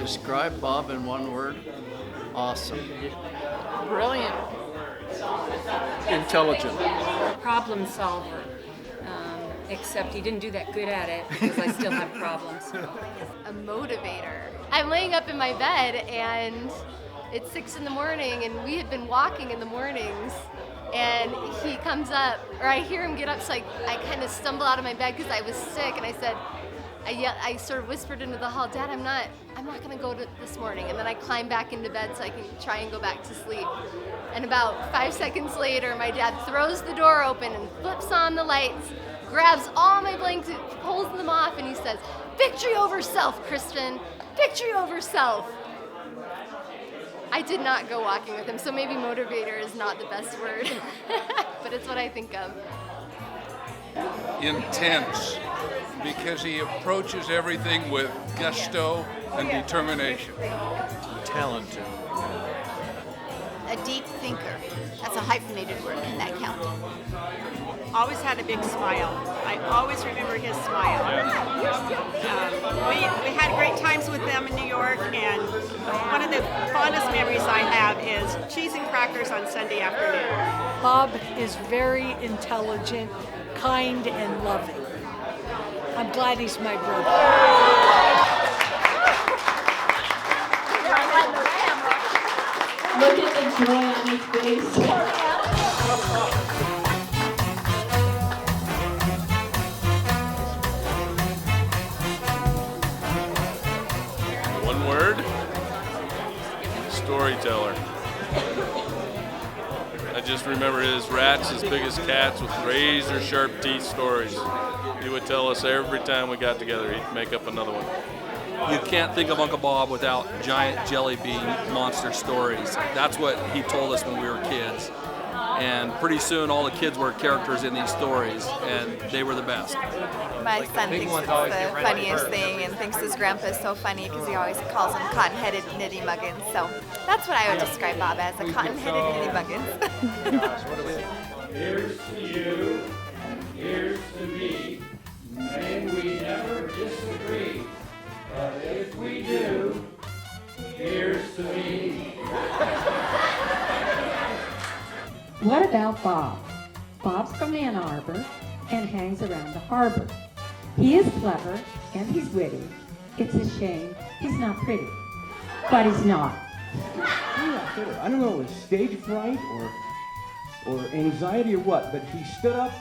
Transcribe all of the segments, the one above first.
Describe Bob in one word. Awesome. Brilliant. Intelligent. Problem solver. Except he didn't do that good at it because I still have problems. A motivator. I'm laying up in my bed and it's 6 a.m. and we had been walking in the mornings and he comes up, or I hear him get up, so I kind of stumble out of my bed because I was sick, and I said, I sort of whispered into the hall, Dad, I'm not going to go to this morning. And then I climb back into bed so I can try and go back to sleep. And about 5 seconds later, my dad throws the door open and flips on the lights, grabs all my blankets, pulls them off, and he says, "Victory over self, Kristen. Victory over self." I did not go walking with him, so maybe motivator is not the best word, but it's what I think of. Intense, because he approaches everything with gusto and determination. Talented. A deep thinker. That's a hyphenated word. Can that count? Always had a big smile. I always remember his smile. We had great times with them in New York, and one of the fondest memories I have is cheese and crackers on Sunday afternoon. Bob is very intelligent, kind, and loving. I'm glad he's my brother. Look at the joy on his face. One word? Storyteller. I just remember his rats as big as cats with razor sharp teeth stories. He would tell us every time we got together, he'd make up another one. You can't think of Uncle Bob without giant jelly bean monster stories. That's what he told us when we were kids. And pretty soon all the kids were characters in these stories, and they were the best. My son thinks it's the funniest thing and thinks his grandpa is so funny because he always calls him cotton-headed nitty muggins. So that's what I would describe Bob as, a cotton-headed nitty muggins. Here's to you, here's to me. May we never disagree. But if we do, here's to me. What about Bob? Bob's from Ann Arbor and hangs around the harbor. He is clever and he's witty. It's a shame he's not pretty, but he's not. Yeah, I don't know, it was stage fright or anxiety or what, but he stood up.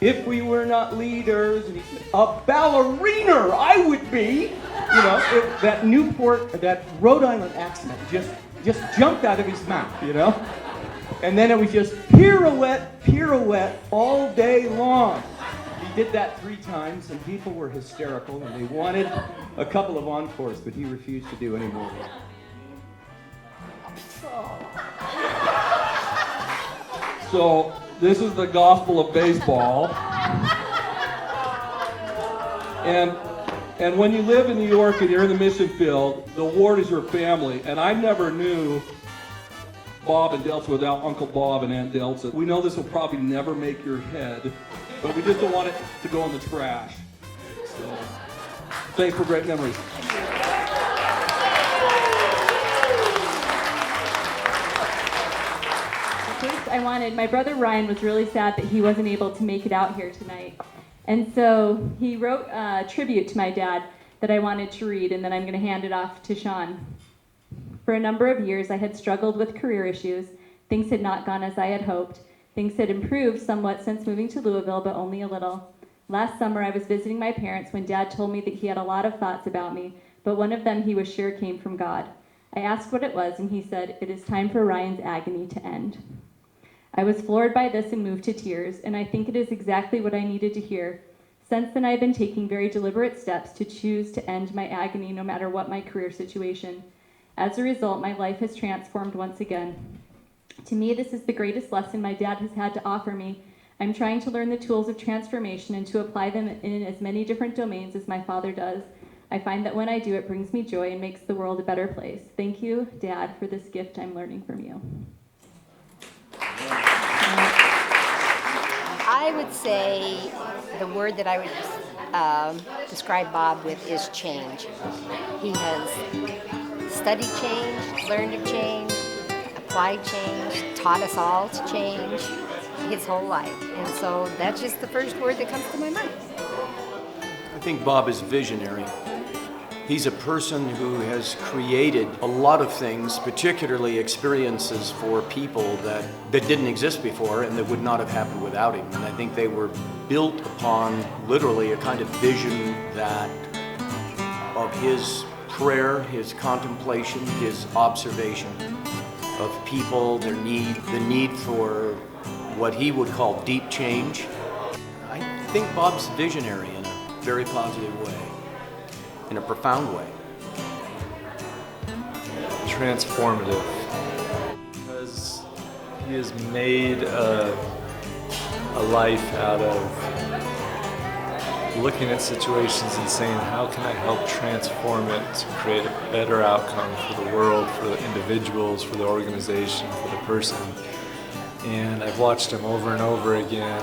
If we were not leaders, and he said, a ballerina I would be. You know, that Newport, that Rhode Island accent just jumped out of his mouth, you know? And then it was just pirouette all day long. He did that 3 times, and people were hysterical, and they wanted a couple of encores, but he refused to do any more. So, this is the gospel of baseball. And when you live in New York and you're in the mission field, the ward is your family. And I never knew Bob and Delta without Uncle Bob and Aunt Delta. We know this will probably never make your head, but we just don't want it to go in the trash. So, thanks for great memories. My brother Ryan was really sad that he wasn't able to make it out here tonight. And so he wrote a tribute to my dad that I wanted to read, and then I'm going to hand it off to Sean. For a number of years, I had struggled with career issues. Things had not gone as I had hoped. Things had improved somewhat since moving to Louisville, but only a little. Last summer, I was visiting my parents when Dad told me that he had a lot of thoughts about me, but one of them he was sure came from God. I asked what it was, and he said, "It is time for Ryan's agony to end." I was floored by this and moved to tears, and I think it is exactly what I needed to hear. Since then, I've been taking very deliberate steps to choose to end my agony no matter what my career situation. As a result, my life has transformed once again. To me, this is the greatest lesson my dad has had to offer me. I'm trying to learn the tools of transformation and to apply them in as many different domains as my father does. I find that when I do, it brings me joy and makes the world a better place. Thank you, Dad, for this gift I'm learning from you. I would say the word that I would describe Bob with is change. He has studied change, learned to change, applied change, taught us all to change his whole life. And so that's just the first word that comes to my mind. I think Bob is visionary. He's a person who has created a lot of things, particularly experiences for people that didn't exist before and that would not have happened without him. And I think they were built upon literally a kind of vision that of his prayer, his contemplation, his observation of people, the need for what he would call deep change. I think Bob's visionary in a very positive way, in a profound way. Transformative, because he has made a life out of looking at situations and saying, how can I help transform it to create a better outcome for the world, for the individuals, for the organization, for the person. And I've watched him over and over again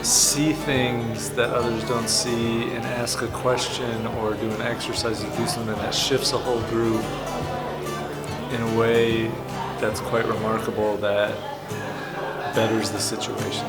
see things that others don't see and ask a question or do an exercise or do something that shifts a whole group in a way that's quite remarkable, that betters the situation.